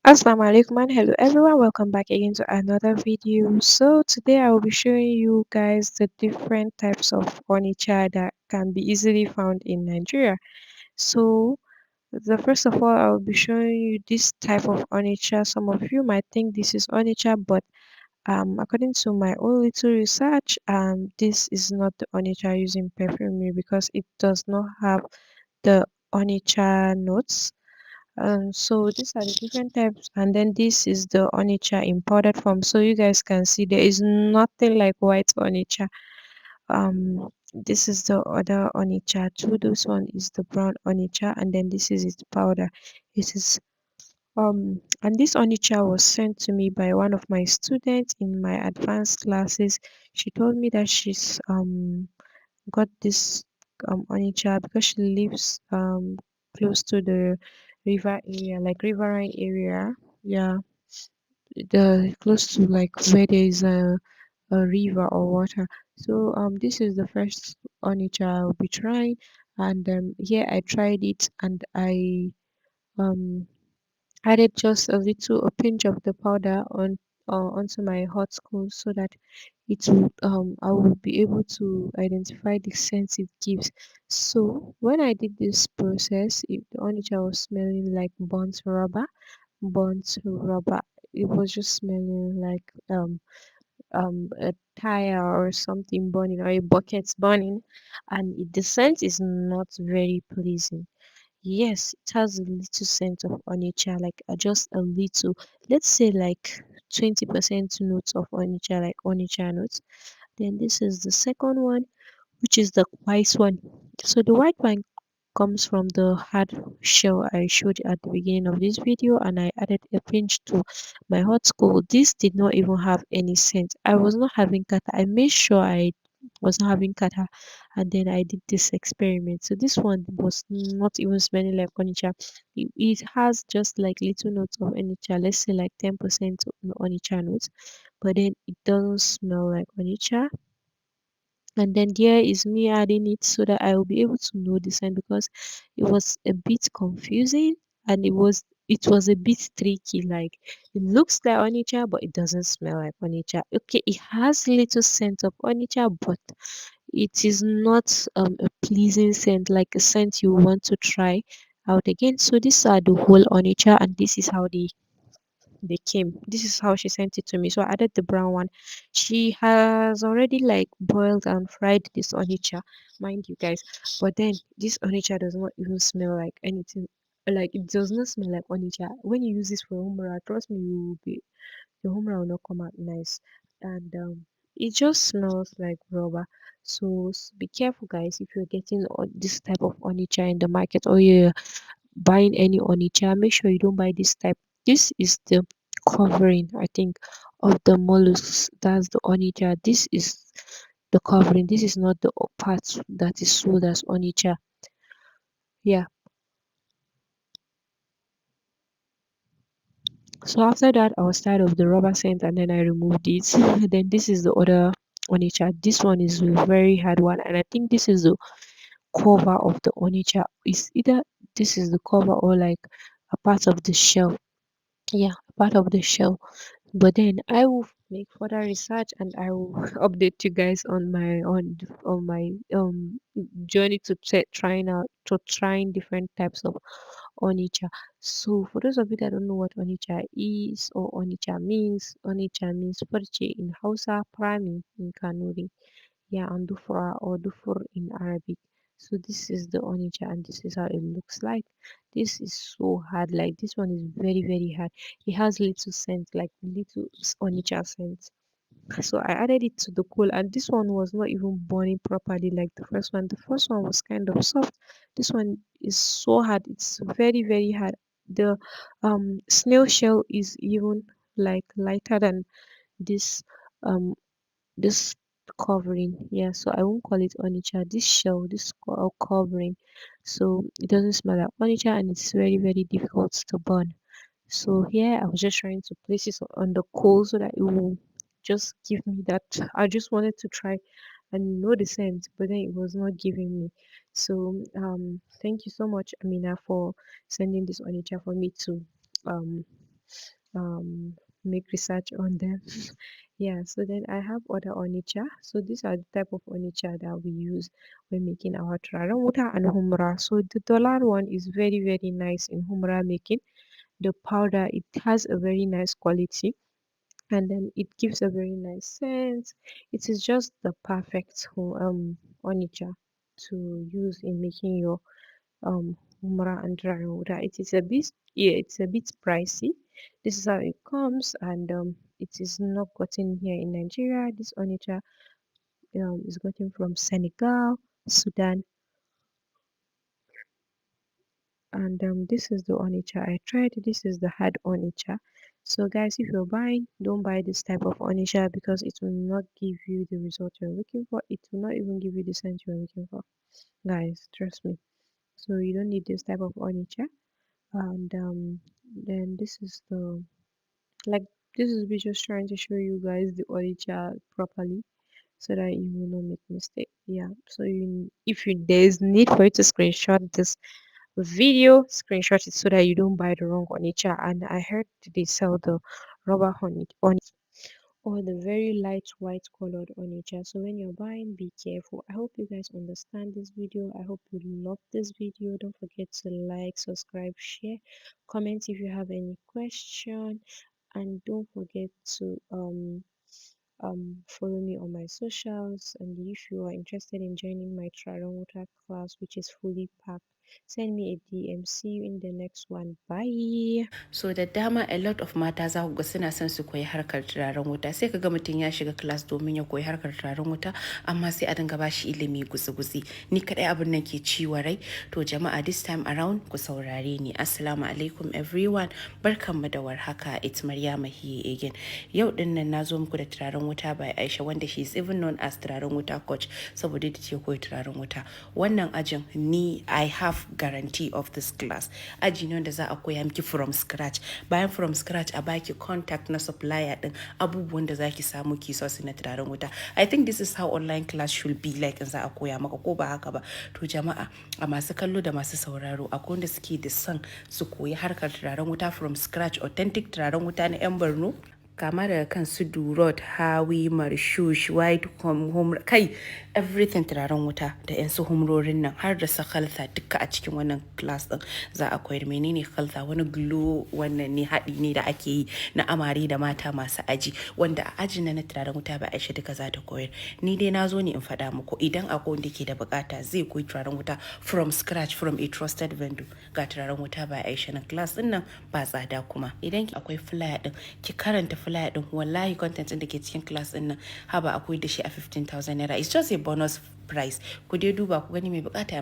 Assalamu alaikum and hello everyone, welcome back again to another video. So today I will be showing you guys the different types of Onycha that can be easily found in Nigeria. So the first of all, I will be showing you this type of Onycha. Some of you might think this is Onycha, but according to my own little research, this is not the Onycha using perfumery because it does not have the Onycha notes. So these are the different types, and then this is the Onycha in powdered form. So you guys can see there is nothing like white Onycha. This is the other Onycha too. This one is the brown Onycha, and then this is its powder. It is and this Onycha was sent to me by one of my students in my advanced classes. She told me that she's got this Onycha because she lives close to the river area, like riverine area. Yeah, the close to like where there is a river or water. So this is the first Onycha I'll be trying, and here I tried it and I um added just a pinch of the powder onto my hot coal so that it would I will be able to identify the scent it gives. So when I did this process, the onicha was smelling like burnt rubber. It was just smelling like a tire or something burning or a bucket burning, and the scent is not very pleasing. Yes, it has a little scent of onicha, like just a little, let's say like 20% notes of onicha, like onicha notes. Then this is the second one, which is the white one. So the white one comes from the hard shell I showed at the beginning of this video, and I added a pinch to my hot coal. This did not even have any scent. I was not having kata. I made sure I was not having kata, and then I did this experiment. So this one was not even smelling like onicha. It has just like little notes of onicha, let's say like 10% of onicha notes, but then it doesn't smell like onicha. And then there is me adding it so that I will be able to know the scent because it was a bit confusing and it was a bit tricky. Like it looks like onicha, but it doesn't smell like onicha. Okay, it has little scent of onicha, but it is not a pleasing scent, like a scent you want to try out again. So these are the whole onicha, and this is how they came. This is how she sent it to me. So I added the brown one. She has already like boiled and fried this onicha, mind you guys. But then this onicha does not even smell like anything. Like it does not smell like onicha. When you use this for umrah, trust me, you will be your umrah will not come out nice. And it just smells like rubber. So be careful, guys, if you're getting this type of onicha in the market or you're buying any onicha, make sure you don't buy this type. This is the covering, I think, of the mollusks. That's the onicha. This is the covering. This is not the part that is sold as onicha. Yeah. So after that, I was tired of the rubber scent and then I removed it. Then this is the other onicha. This one is a very hard one, and I think this is the cover of the onicha. It's either this is the cover or like a part of the shell. Yeah, a part of the shell. But then I will make further research and I will update you guys on my journey to trying different types of onicha. So for those of you that don't know what onicha is or onicha means Farche in Hausa, Prami in Kanuri. Yeah, and Dufra or Dufur in Arabic. So this is the Onycha and this is how it looks like. This is so hard. Like this one is very very hard. It has little scent, like little Onycha scent. So I added it to the coal, and this one was not even burning properly like the first one. The first one was kind of soft. This one is so hard. It's very very hard. The snail shell is even like lighter than this um this covering. Yeah, so I won't call it onicha. This shell, this covering, so it doesn't smell like onicha and it's very very difficult to burn. So here I was just trying to place it on the coal so that it will just give me that. I just wanted to try and know the scent, but then it was not giving me. So thank you so much, Amina, for sending this onicha for me to um make research on them. Yeah, so then I have other onycha. So these are the type of onycha that we use when making our turaren wuta and humra. So the dollar one is very very nice in humra making. The powder, it has a very nice quality, and then it gives a very nice scent. It is just the perfect onycha to use in making your humra and dry water. It is a bit, yeah, it's a bit pricey. This is how it comes, and it is not gotten here in Nigeria. This onycha is gotten from Senegal, Sudan, and this is the onycha I tried. This is the hard onycha. So guys, if you're buying, don't buy this type of onycha because it will not give you the result you're looking for. It will not even give you the scent you're looking for, guys, trust me. So you don't need this type of onycha. And then this is the, like, this is me just trying to show you guys the onycha properly so that you will not make mistake. Yeah, so you, if you, there's need for you to screenshot this video, screenshot it so that you don't buy the wrong onycha. And I heard they sell the rubber honey or the very light white colored onycha. So when you're buying, be careful. I hope you guys understand this video. I hope you love this video. Don't forget to like, subscribe, share, comment if you have any question, and don't forget to follow me on my socials. And if you are interested in joining my trial water class, which is fully packed, send me a DM. See you in the next one. Bye. So da dama a lot of mata za ku ga suna son su koyi harkar turaren wuta, sai ka ga mutum ya shiga class domin ya koyi harkar turaren wuta, amma sai a dinga ba shi ilimi gutsi-gutsi. Ni kadai abin nan ke ciwa rai. To jama'a, this time around ku saurare ni. Assalamu alaikum everyone. Barkanmu da warhaka. It's Maryama here again. Yau din nan na zo muku da turaren wuta by Aisha, wanda she is even known as turaren wuta coach, saboda da ce koyi turaren wuta. Wannan ajin ni, I have guarantee of this class. Aji ne wanda za a koya miki from scratch. Bayan from scratch a baki contact na supplier din, abubuwan da zaki samu ki source na turaren wuta. I think this is how online class should be like in za a koya maka, ko ba haka ba. To jama'a, a masu kallo da masu sauraro, akwai wanda suke da son su koyi harkar turaren wuta from scratch, authentic turaren wuta na 'yan Borno, kama daga kan su durot, hawi, marshush, white home, kai everything turaren wuta da yan su humrorin nan, har da sakalta duka a cikin wannan class din za a koyar. Menene khalta? Wani glow, wannan ne haɗi ne da ake yi na amare da mata masu aji, wanda a ajin na turaren wuta ba Aisha duka za ta koyar. Ni dai na zo ne in faɗa muku, idan akwai wanda ke da bukata zai koyi turaren wuta from scratch from a trusted vendor, ga turaren wuta ba Aisha na class din nan ba tsada. Kuma idan akwai flyer din, ki karanta flyer din, wallahi content din da ke cikin class din nan haba akwai da shi a 15,000 naira. It's just a bonus price. Ku dai duba ku gani mai bukata ya